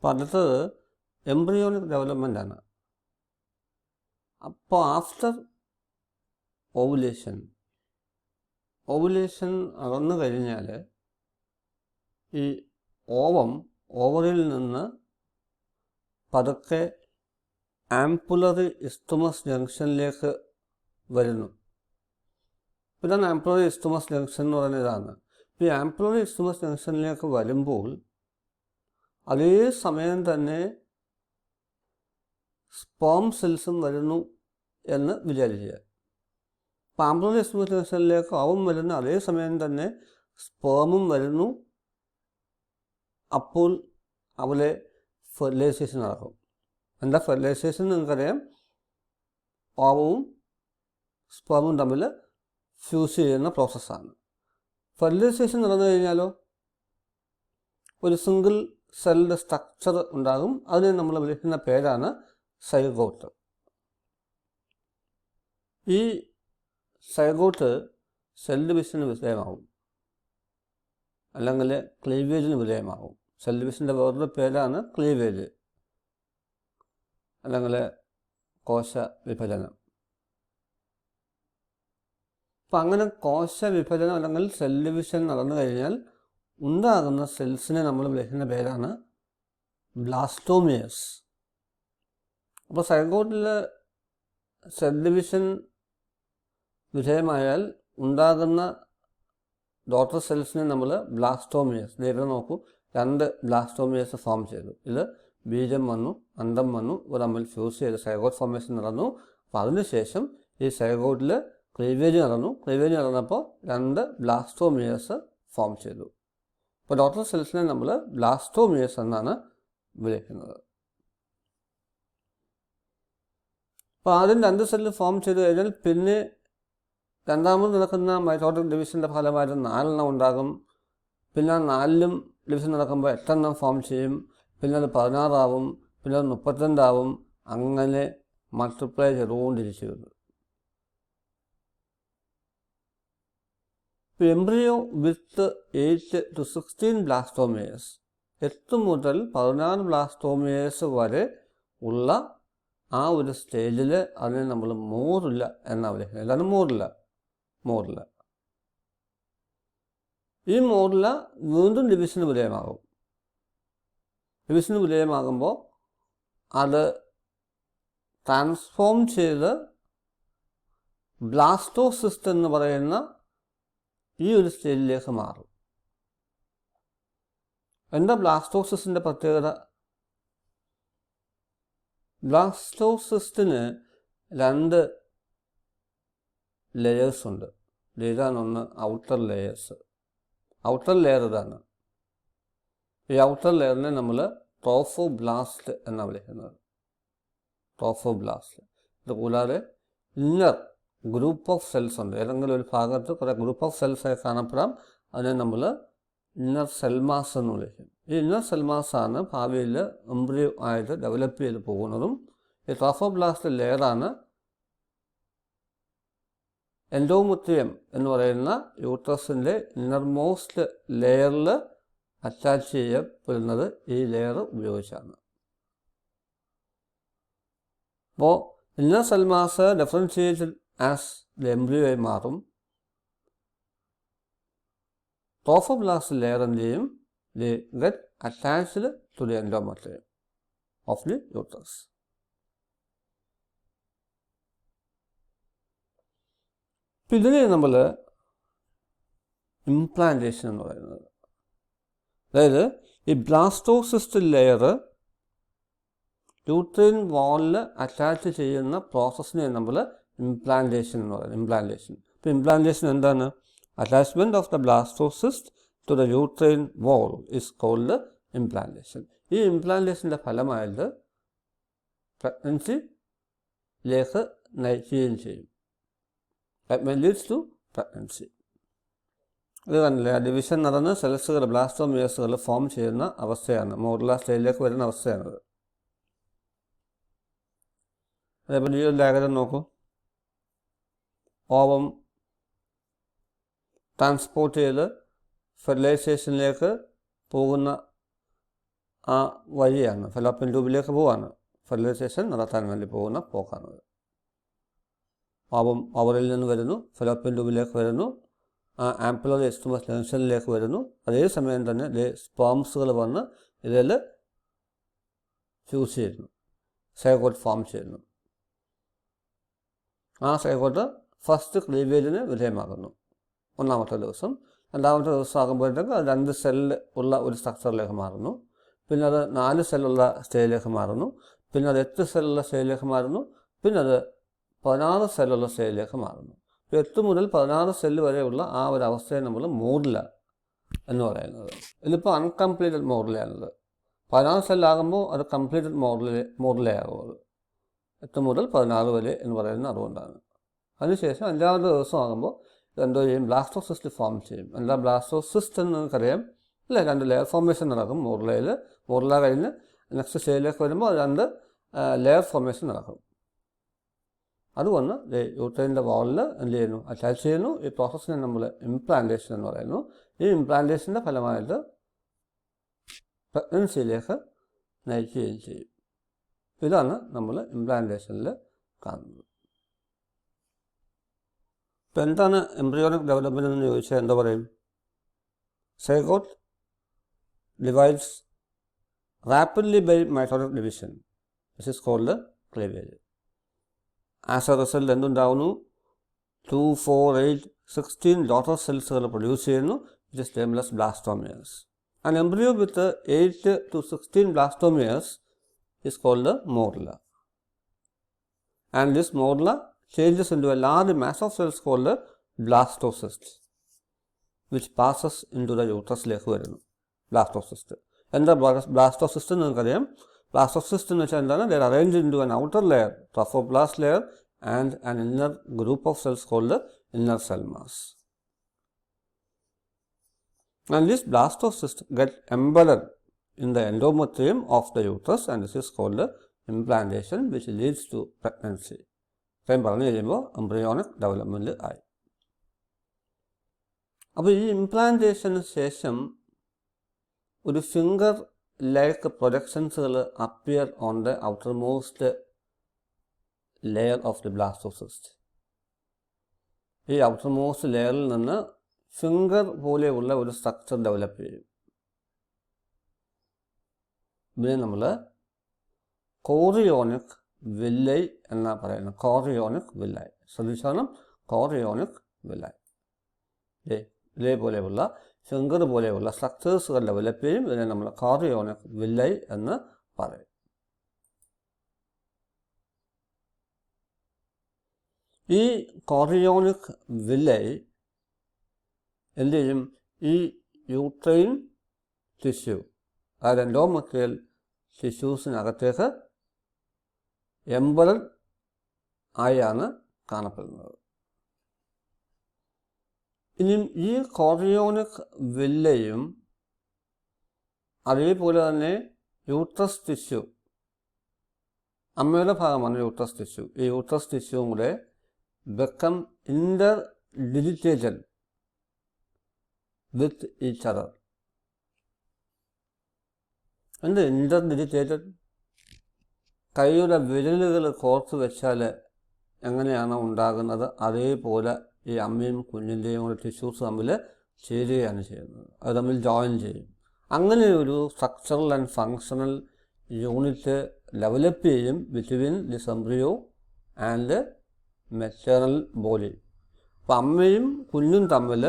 അപ്പോൾ അടുത്തത് embryonic development ആണ്. അപ്പോൾ ആഫ്റ്റർ ഓവുലേഷൻ നടന്നു കഴിഞ്ഞാൽ ഈ ഓവറിൽ നിന്ന് പതുക്കെ ആംപുലറി ഇസ്തുമസ് ജംഗ്ഷനിലേക്ക് വരുന്നു. ഇതാണ് ആംപുലറി ഇസ്തുമസ് ജംഗ്ഷൻ എന്ന് പറയുന്ന ഇതാണ്. ഈ ആംപുലറി ഇസ്തുമസ് ജംഗ്ഷനിലേക്ക് വരുമ്പോൾ അതേ സമയം തന്നെ സ്പേം സെൽസും വരുന്നു എന്ന് വിചാരിക്കുക. അപ്പോൾ ആംപുലറി ഇസ്തുമസ് ജംഗ്ഷനിലേക്ക് വരുന്ന അതേ സമയം തന്നെ സ്പേമും വരുന്നു. അപ്പോൾ അവിടെ ഫെർട്ടിലൈസേഷൻ നടക്കും. എന്താ ഫെർട്ടിലൈസേഷൻ നിങ്ങൾക്കറിയാം, ഓവവും സ്പേമും തമ്മിൽ ഫ്യൂസ് ചെയ്യുന്ന പ്രോസസ്സാണ്. ഫെർട്ടിലൈസേഷൻ നടന്നു കഴിഞ്ഞാലോ ഒരു സിംഗിൾ സെല്ലിൻ്റെ സ്ട്രക്ചർ ഉണ്ടാകും. അതിനെ നമ്മൾ വിളിക്കുന്ന പേരാണ് സൈഗോട്ട്. ഈ സൈഗോട്ട് സെൽ ഡിവിഷന് വിധേയമാകും, അല്ലെങ്കിൽ ക്ലീവേജിന് വിധേയമാകും. സെൽ ഡിവിഷൻ്റെ വേറൊരു പേരാണ് ക്ലീവേജ്, അല്ലെങ്കിൽ കോശ വിഭജനം. അപ്പം അങ്ങനെ കോശ വിഭജനം അല്ലെങ്കിൽ സെൽ ഡിവിഷൻ നടന്നു കഴിഞ്ഞാൽ ഉണ്ടാകുന്ന സെൽസിനെ നമ്മൾ വിളിക്കുന്ന പേരാണ് ബ്ലാസ്റ്റോമിയസ്. അപ്പോൾ സൈഗോട്ടിൽ സെൽ ഡിവിഷൻ വിധേയമായാൽ ഉണ്ടാകുന്ന ഡോട്ടർ സെൽസിനെ നമ്മൾ ബ്ലാസ്റ്റോമിയസ്, ഇവിടെ നോക്കൂ, 2 ബ്ലാസ്റ്റോമിയസ് ഫോം ചെയ്തു. ഇത് ബീജം വന്നു, അണ്ഡം വന്നു, ഇവ തമ്മിൽ ഫ്യൂസ് ചെയ്ത് സൈഗോട്ട് ഫോർമേഷൻ നടന്നു. അപ്പോൾ അതിനുശേഷം ഈ സൈഗോട്ടിൽ ക്ലീവേജ് നടന്നപ്പോൾ 2 ബ്ലാസ്റ്റോമിയസ് ഫോം ചെയ്തു. അപ്പോൾ ഡോട്ടർ സെൽസിനെ നമ്മൾ ബ്ലാസ്റ്റോമിയസ് എന്നാണ് വിളിക്കുന്നത്. അപ്പോൾ ആദ്യം 2 സെല്ല് ഫോം ചെയ്ത് കഴിഞ്ഞാൽ പിന്നെ രണ്ടാമത് നടക്കുന്ന മൈറ്റോട്ടിക് ഡിവിഷൻ്റെ ഫലമായിട്ട് 4 ഉണ്ടാകും. പിന്നെ 4 ഡിവിഷൻ നടക്കുമ്പോൾ 8 ഫോം ചെയ്യും. പിന്നെ അത് 16 ആവും, പിന്നെ അത് 32 ആവും. അങ്ങനെ മൾട്ടിപ്ലൈ ചെയ്തുകൊണ്ടിരിക്കുന്നത്. ഇപ്പോൾ എംബ്രിയോ വിത്ത് 8 to 16 ബ്ലാസ്റ്റോമിയേഴ്സ്, 8 മുതൽ 16 ബ്ലാസ്റ്റോമിയേഴ്സ് വരെ ഉള്ള ആ ഒരു സ്റ്റേജിൽ അതിനെ നമ്മൾ മോറില്ല എന്നാണ് വിളിക്കുന്നത്. എന്താണ് മോറില്ല. ഈ മോറില്ല വീണ്ടും ഡിവിഷന് വിധേയമാകുമ്പോൾ അത് ട്രാൻസ്ഫോം ചെയ്ത് ബ്ലാസ്റ്റോസിസ്റ്റ് എന്ന് പറയുന്ന ഈ ഒരു സ്റ്റേജിലേക്ക് മാറും. എന്താ ബ്ലാസ്റ്റോസിസ്റ്റിൻ്റെ പ്രത്യേകത? ബ്ലാസ്റ്റോസിസ്റ്റിന് 2 ലെയേഴ്സ് ഉണ്ട്. ഇതാണ് ഒന്ന് ഔട്ടർ ലെയർ ഇതാണ്. ഈ ഔട്ടർ ലെയറിനെ നമ്മൾ ട്രോഫോബ്ലാസ്റ്റ് എന്നാണ് വിളിക്കുന്നത്. ഇത് കൂടാതെ ഇന്നർ ഗ്രൂപ്പ് ഓഫ് സെൽസ് ഉണ്ട്. ഏതെങ്കിലും ഒരു ഭാഗത്ത് കുറേ ഗ്രൂപ്പ് ഓഫ് സെൽസായി കാണപ്പെടാം. അതിനെ നമ്മൾ ഇന്നർ സെൽമാസ് എന്ന് വിളിക്കും. ഈ ഇന്നർ സെൽമാസാണ് ഭാവിയിൽ എംബ്രിയോ ആയിട്ട് ഡെവലപ്പ് ചെയ്ത് പോകുന്നതും. ഈ ട്രോഫോബ്ലാസ്റ്റ് ലെയറാണ് എൻഡോമെട്രിയം എന്ന് പറയുന്ന യൂട്രസിൻ്റെ ഇന്നർമോസ്റ്റ് ലെയറിൽ അറ്റാച്ച് ചെയ്യപ്പെടുന്നത് ഈ ലെയർ ഉപയോഗിച്ചാണ്. അപ്പോൾ inner cell mass differentiated as the എംബ്രിയോയായി മാറും. ട്രോഫോബ്ലാസ്റ്റ് ലെയർ എന്ത് ചെയ്യും? They get attached to the endometrium of the uterus. ഇതിനെ നമ്മൾ ഇംപ്ലാന്റേഷൻ എന്ന് പറയുന്നത്. അതായത് ഈ ബ്ലാസ്റ്റോസിസ്റ്റ് ലെയർ യൂട്രൈൻ വാളിൽ അറ്റാച്ച് ചെയ്യുന്ന പ്രോസസ്സിനെ നമ്മൾ ഇംപ്ലാന്റേഷൻ എന്ന് പറയുന്നത്. ഇപ്പോൾ ഇംപ്ലാന്റേഷൻ എന്താണ്? Attachment of the blastocyst to the uterine wall is called implantation. ഈ ഇംപ്ലാന്റേഷൻ്റെ ഫലമായിട്ട് പ്രഗ്നൻസിയിലേക്ക് നയിക്കുകയും ചെയ്യും. Leads to pregnancy. ഇത് കണ്ടില്ലേ, ഡിവിഷൻ നടന്ന് സെൽസുകൾ ബ്ലാസ്റ്റോമിയേഴ്സുകൾ ഫോം ചെയ്യുന്ന അവസ്ഥയാണ്, മോഡുലാർ സ്റ്റേജിലേക്ക് വരുന്ന അവസ്ഥയാണത്. അതേപോലെ ഈ ഒരു ഡയഗ്രം നോക്കൂ. ഓവം ട്രാൻസ്പോർട്ട് ചെയ്ത് ഫെർട്ടിലൈസേഷനിലേക്ക് പോകുന്ന ആ വഴിയാണ്, ഫെലോപ്പിയൻ ട്യൂബിലേക്ക് പോവാണ്. ഫെർട്ടിലൈസേഷൻ നടത്താൻ വേണ്ടി പോകുന്ന പോക്കാണത്. അവരിൽ നിന്ന് വരുന്നു, ഫെലോപ്പിയൻ ട്യൂബിലേക്ക് വരുന്നു, ആ ആംപുലറി എക്സ്ട്രീമസ് ജംഗ്ഷനിലേക്ക് വരുന്നു. അതേസമയം തന്നെ സ്പേംസുകൾ വന്ന് ഇതിൽ ഫ്യൂസ് ചെയ്യുന്നു, സൈഗോട്ട് ഫോം ചെയ്യുന്നു. ആ സൈഗോട്ട് ഫസ്റ്റ് ക്ലീവേജിന് വിധേയമാകുന്നു ഒന്നാമത്തെ ദിവസം. രണ്ടാമത്തെ ദിവസം ആകുമ്പോഴത്തേക്ക് അത് 2 സെല്ല് ഉള്ള ഒരു സ്ട്രക്ചറിലേക്ക് മാറുന്നു. പിന്നെ അത് 4 സെല്ലുള്ള സ്റ്റേജിലേക്ക് മാറുന്നു. പിന്നെ അത് 8 സെല്ലുള്ള സ്റ്റേജിലേക്ക് മാറുന്നു. പിന്നെ അത് 16 സെല്ലുള്ള സ്റ്റേജിലേക്ക് മാറുന്നു. 8 മുതൽ 16 സെല്ല് വരെയുള്ള ആ ഒരു അവസ്ഥയെ നമ്മൾ മോഡുല എന്ന് പറയുന്നത്. ഇതിപ്പോൾ അൺകംപ്ലീറ്റഡ് മോഡുലയാണത്. 16 സെല്ലാകുമ്പോൾ അത് കംപ്ലീറ്റഡ് മോഡുലയാകും. അത് 8 മുതൽ 16 വരെ എന്ന് പറയുന്നത് അതുകൊണ്ടാണ്. അതിനുശേഷം 5ാമത്തെ ദിവസം ആകുമ്പോൾ എന്തോ ചെയ്യും, ബ്ലാസ്റ്റോസിസ്റ്റ് ഫോം ചെയ്യും. എന്താ ബ്ലാസ്റ്റോസിസ്റ്റ് എന്ന് നമുക്കറിയാം അല്ലേ? 2 ലെയർ ഫോർമേഷൻ നടക്കും മോഡുലയിൽ. മോഡുല കഴിഞ്ഞ് നെക്സ്റ്റ് സ്റ്റേജിലേക്ക് വരുമ്പോൾ 2 ലെയർ ഫോർമേഷൻ നടക്കും. അതുകൊണ്ട് യൂട്രൈൻ്റെ വാളിൽ എന്ത് ചെയ്യുന്നു, അറ്റാച്ച് ചെയ്യുന്നു. ഈ പ്രോസസ്സിനെ നമ്മൾ ഇംപ്ലാന്റേഷൻ എന്ന് പറയുന്നു. ഈ ഇംപ്ലാന്റേഷൻ്റെ ഫലമായിട്ട് പ്രഗ്നൻസിയിലേക്ക് നയിക്കുകയും ചെയ്യും. ഇതാണ് നമ്മൾ ഇംപ്ലാന്റേഷനിൽ കാണുന്നത്. ഇപ്പം എന്താണ് എംബ്രിയോണിക് ഡെവലപ്മെൻറ്റ് എന്ന് ചോദിച്ചാൽ എന്താ പറയും? Zygote divides rapidly by mitotic division, this is called cleavage. As a result എന്തുണ്ടാകുന്നു? 2, 4, 8, 16 ഡോട്ടർ സെൽസുകൾ പ്രൊഡ്യൂസ് ചെയ്യുന്നു, which is termed as blastomeres. An embryo with 8 to 16 blastomeres is called a morula. And this morula changes into a large mass of cells called a blastocyst, which passes into the uterus-ലേക്ക് വരുന്നു. blastocyst. എന്താ blastocyst എന്ന് നമുക്കറിയാം. blastocyst എന്ന് വെച്ചാൽ എന്താണ്? They are arranged into an outer layer, trophoblast layer, and an inner group of cells called the inner cell mass. And this blastocyst get embedded in the endometrium of the uterus, and this is called implantation, which leads to pregnancy. ഇത്രയും പറഞ്ഞു കഴിയുമ്പോൾ embryonic development ആയി. അപ്പോൾ ഈ ഇംപ്ലാന്റേഷന് ശേഷം ഒരു finger like പ്രൊജക്ഷൻസുകൾ appear on the outermost layer of the blastocyst. ഈ ഔട്ടർ മോസ്റ്റ് ലെയറിൽ നിന്ന് ഫിംഗർ പോലെയുള്ള ഒരു സ്ട്രക്ചർ ഡെവലപ്പ് ചെയ്യും. ഇതിനെ നമ്മൾ കോറിയോണിക് വില്ലൈ എന്നാണ് പറയുന്നത്. കോറിയോണിക് വില്ലൈ ശ്രദ്ധിച്ചാലും കോറിയോണിക് വില്ലൈ. ഇതേപോലെയുള്ള ഫിംഗർ പോലെയുള്ള സ്ട്രക്ചേഴ്സുകൾ ഡെവലപ്പ് ചെയ്യും. ഇതിനെ നമ്മൾ കോറിയോണിക് വില്ലൈ എന്ന് പറയും. ഈ കോറിയോണിക് വില്ലൈ എന്ത് ചെയ്യും? ഈ യൂട്രൈൻ ടിഷ്യൂ, അതായത് എൻഡോമെട്രിയൽ ടിഷ്യൂസിനകത്തേക്ക് എംബഡഡ് ആയാണ് കാണപ്പെടുന്നത്. ഇനിയും ഈ കോറിയോണിക് വില്ലയും അതേപോലെ തന്നെ യൂട്രസ് ടിഷ്യൂ, അമ്മയുടെ ഭാഗമാണ് യൂട്രസ് ടിഷ്യൂ. ഈ യൂട്രസ് ടിഷ്യൂവും കൂടെ become interdigitated with each other. എന്ത് ഇന്റർഡിജിറ്റേറ്റഡ്? കൈയുടെ വിരലുകൾ കോർത്ത് വെച്ചാൽ എങ്ങനെയാണോ ഉണ്ടാകുന്നത് അതേപോലെ ഈ അമ്മയും കുഞ്ഞിൻ്റെയും കൂടെ ടിഷ്യൂസ് തമ്മിൽ ചേരുകയാണ് ചെയ്യുന്നത്. അത് തമ്മിൽ ജോയിൻ ചെയ്യും. അങ്ങനെ ഒരു structural and functional unit develop ചെയ്യും between this embryo and maternal body. അപ്പം അമ്മയും കുഞ്ഞും തമ്മിൽ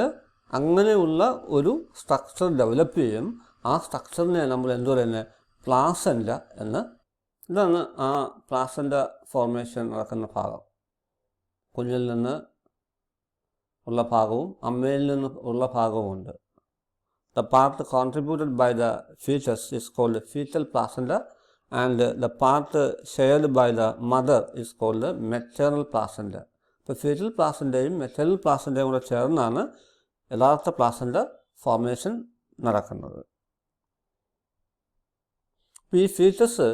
അങ്ങനെയുള്ള ഒരു സ്ട്രക്ചർ ഡെവലപ്പ് ചെയ്യും. ആ സ്ട്രക്ചറിനെ നമ്മൾ എന്തു പറയുന്നത്? പ്ലാസൻ്റ എന്ന്. ഇതാണ് ആ പ്ലാസൻ്റ ഫോർമേഷൻ നടക്കുന്ന ഭാഗം. കുഞ്ഞിൽ നിന്ന് ഉള്ള ഭാഗവും അമ്മയിൽ നിന്ന് ഉള്ള ഭാഗവുമുണ്ട്. The part contributed by the foetus is called foetal placenta, and the part shared by the mother is called the maternal placenta. ഇപ്പോൾ ഫീറ്റൽ പ്ലാസൻ്റയും മെറ്റേണൽ പ്ലാസൻ്റയും കൂടെ ചേർന്നാണ് യഥാർത്ഥ പ്ലാസൻ്റ ഫോർമേഷൻ നടക്കുന്നത്. ഈ ഫീറ്റസ്,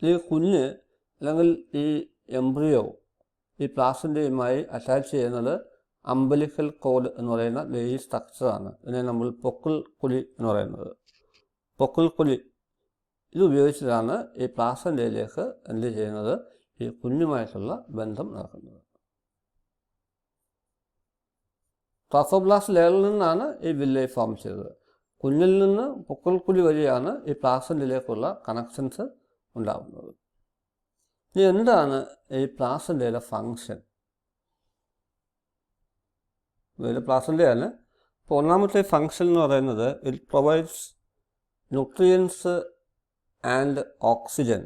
ഈ കുഞ്ഞ് അല്ലെങ്കിൽ ഈ എംബ്രിയോ ഈ പ്ലാസൻ്റയുമായി അറ്റാച്ച് ചെയ്യുന്നത് അംബലിക്കൽ കോഡ് എന്ന് പറയുന്ന ഈ സ്ട്രക്ചറാണ്. ഇതിനെ നമ്മൾ പൊക്കിൾ കുഴി എന്ന് പറയുന്നത്. പൊക്കിൾ കുഴി ഇത് ഉപയോഗിച്ചിട്ടാണ് ഈ പ്ലാസൻ്റയിലേക്ക് എന്ത് ചെയ്യുന്നത്, ഈ കുഞ്ഞുമായിട്ടുള്ള ബന്ധം നടക്കുന്നത്. ട്രോഫോബ്ലാസ്റ്റ് ലെയറിൽ നിന്നാണ് ഈ വില്ലൈ ഫോം ചെയ്തത്. കുഞ്ഞിൽ നിന്ന് പൊക്കിൾക്കുഴി വഴിയാണ് ഈ പ്ലാസൻ്റയിലേക്കുള്ള കണക്ഷൻസ് ഉണ്ടാകുന്നത്. ഇനി എന്താണ് ഈ പ്ലാസൻ്റയുടെ ഫങ്ഷൻ? ഇത് പ്ലാസൻ്റയാണ്. ഇപ്പോൾ ഒന്നാമത്തെ ഫങ്ഷൻ എന്ന് പറയുന്നത് it provides nutrients and oxygen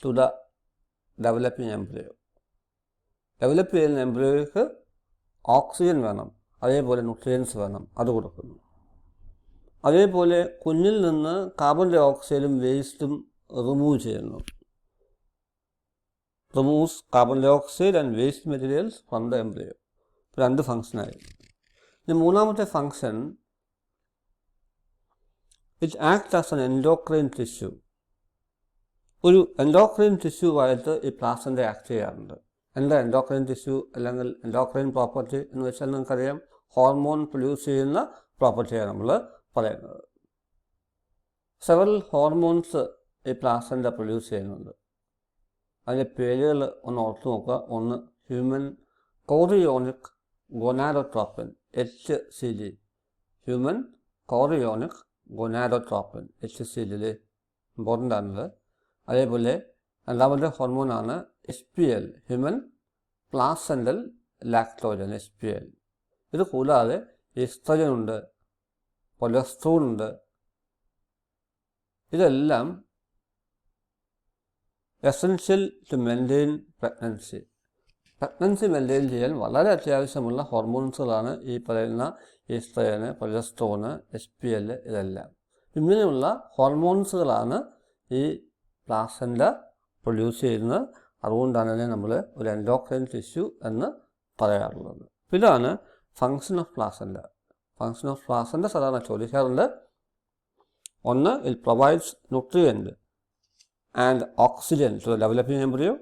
to the developing embryo. Develop ചെയ്യുന്ന എംബ്രിയോയ്ക്ക് ഓക്സിജൻ വേണം, അതേപോലെ ന്യൂട്രിയൻസ് വേണം, അത് കൊടുക്കുന്നു. അതേപോലെ കുഞ്ഞിൽ നിന്ന് കാർബൺ ഡൈ ഓക്സൈഡും വേസ്റ്റും റിമൂവ് ചെയ്യുന്നു. Removes carbon dioxide and waste materials from the embryo. 2 ഫങ്ഷനായി. ഇനി മൂന്നാമത്തെ function it act as an endocrine tissue. ഒരു എൻഡോക്രൈൻ ടിഷ്യൂ ആയിട്ട് ഈ പ്ലാസൻ്റ ആക്ട് ചെയ്യാറുണ്ട്. എന്താ എൻഡോക്രൈൻ ടിഷ്യൂ അല്ലെങ്കിൽ എൻഡോക്രൈൻ പ്രോപ്പർട്ടി എന്ന് വെച്ചാൽ നിങ്ങൾക്കറിയാം, ഹോർമോൺ പ്രൊഡ്യൂസ് ചെയ്യുന്ന പ്രോപ്പർട്ടിയാണ് നമ്മൾ പറയുന്നത്. സെവറൽ ഹോർമോൺസ് ഈ പ്ലാസൻ്റ പ്രൊഡ്യൂസ് ചെയ്യുന്നുണ്ട്. അതിൻ്റെ പേരുകൾ ഒന്ന് ഓർത്തു നോക്കുക. ഒന്ന് human chorionic gonadotropin HCG, human chorionic gonadotropin HCG important ആണത്. അതേപോലെ രണ്ടാമത്തെ ഹോർമോണാണ് HPL, human placental lactogen HPL. ഇത് കൂടാതെ ഈസ്ട്രജൻ ഉണ്ട്, കൊളസ്ട്രോൾ ഉണ്ട്. ഇതെല്ലാം essential to maintain pregnancy. Pregnancy maintain ചെയ്യാൻ വളരെ അത്യാവശ്യമുള്ള ഹോർമോൺസുകളാണ് ഈ പറയുന്ന ഈസ്ട്രജന്, കൊളസ്ട്രോള്, HPL. ഇതെല്ലാം ഇങ്ങനെയുള്ള ഹോർമോൺസുകളാണ് ഈ പ്ലാസൻ്റ പ്രൊഡ്യൂസ് ചെയ്യുന്നത്. അതുകൊണ്ടാണ് അതിനെ നമ്മൾ ഒരു എൻഡോക്രൈൻ ടിഷ്യൂ എന്ന് പറയാറുള്ളത്. ഇതാണ് function of placenta. Function of placenta സാധാരണ ചോദിക്കാറുണ്ട്. ഒന്ന്, it provides nutrient and oxygen to the developing embryo.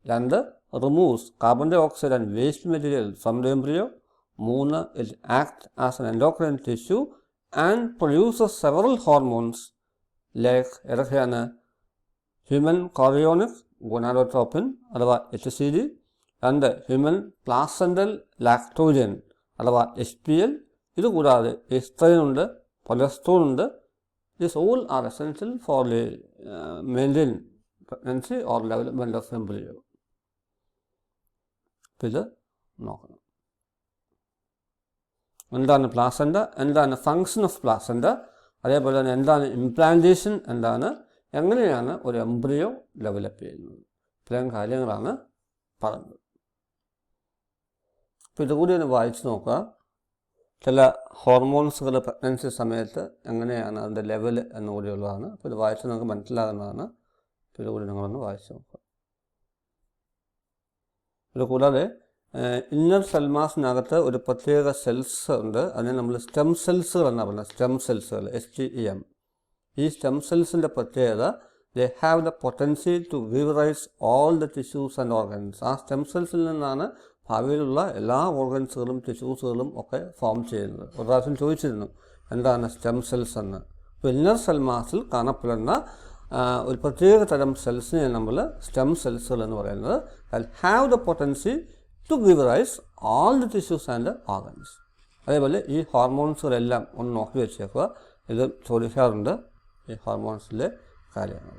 2, removes carbon dioxide and waste material from the embryo. 3, it act as an endocrine tissue and produces several hormones like ഏതൊക്കെയാണ്? Human chorionic gonadotropin അഥവാ HCG. 2, human placental lactogen അഥവാ HPL. ഇതുകൂടാതെ oestrogen ഉണ്ട്, cholesterol ഉണ്ട്. These all are essential for the maintain pregnancy or development of embryo. ഇത് നോക്കണം. എന്താണ് placenta, എന്താണ് ഫങ്ഷൻ ഓഫ് പ്ലാസൻ്റ, അതേപോലെ തന്നെ എന്താണ് ഇംപ്ലാന്റേഷൻ, എന്താണ്, എങ്ങനെയാണ് ഒരു എംബ്രിയോ ഡെവലപ്പ് ചെയ്യുന്നത്, ഇത്രയും കാര്യങ്ങളാണ് പറഞ്ഞത്. അപ്പോൾ ഇതുകൂടി ഒന്ന് വായിച്ച് നോക്കുക. ചില ഹോർമോൺസുകൾ പ്രഗ്നൻസി സമയത്ത് എങ്ങനെയാണ് അതിൻ്റെ ലെവൽ എന്നുകൂടിയുള്ളതാണ്. അപ്പോൾ ഇത് വായിച്ച് നമുക്ക് മനസ്സിലാകുന്നതാണ്. അപ്പോൾ ഇതുകൂടി നിങ്ങളൊന്ന് വായിച്ച് നോക്കുക. ഇത് കൂടാതെ ഇന്നർ സെൽമാസിനകത്ത് ഒരു പ്രത്യേക സെൽസ് ഉണ്ട്. അതിനെ നമ്മൾ സ്റ്റെം സെൽസുകൾ എന്നാണ് പറയുന്നത്. സ്റ്റെം സെൽസുകൾ STEM. ഈ സ്റ്റെം സെൽസിൻ്റെ പ്രത്യേകത, they have the potency to give rise all the tissues and organs. ആ സ്റ്റെം സെൽസിൽ നിന്നാണ് ഭാവിയിലുള്ള എല്ലാ ഓർഗൻസുകളും ടിഷ്യൂസുകളും ഒക്കെ ഫോം ചെയ്യുന്നത്. ഒരു പ്രാവശ്യം ചോദിച്ചിരുന്നു എന്താണ് സ്റ്റെം സെൽസ് എന്ന്. അപ്പോൾ ഇന്നർ സെൽമാസിൽ കാണപ്പെടുന്ന ഒരു പ്രത്യേക തരം സെൽസിനെ നമ്മൾ സ്റ്റെം സെൽസുകൾ എന്ന് പറയുന്നത്. Have the potency to give rise all the tissues and organs. അതേപോലെ ഈ ഹോർമോൺസുകളെല്ലാം ഒന്ന് നോക്കി വെച്ചേക്കുക. ഇത് ചോദിക്കാറുണ്ട്, ഈ ഹോർമോൺസിലെ കാര്യങ്ങൾ.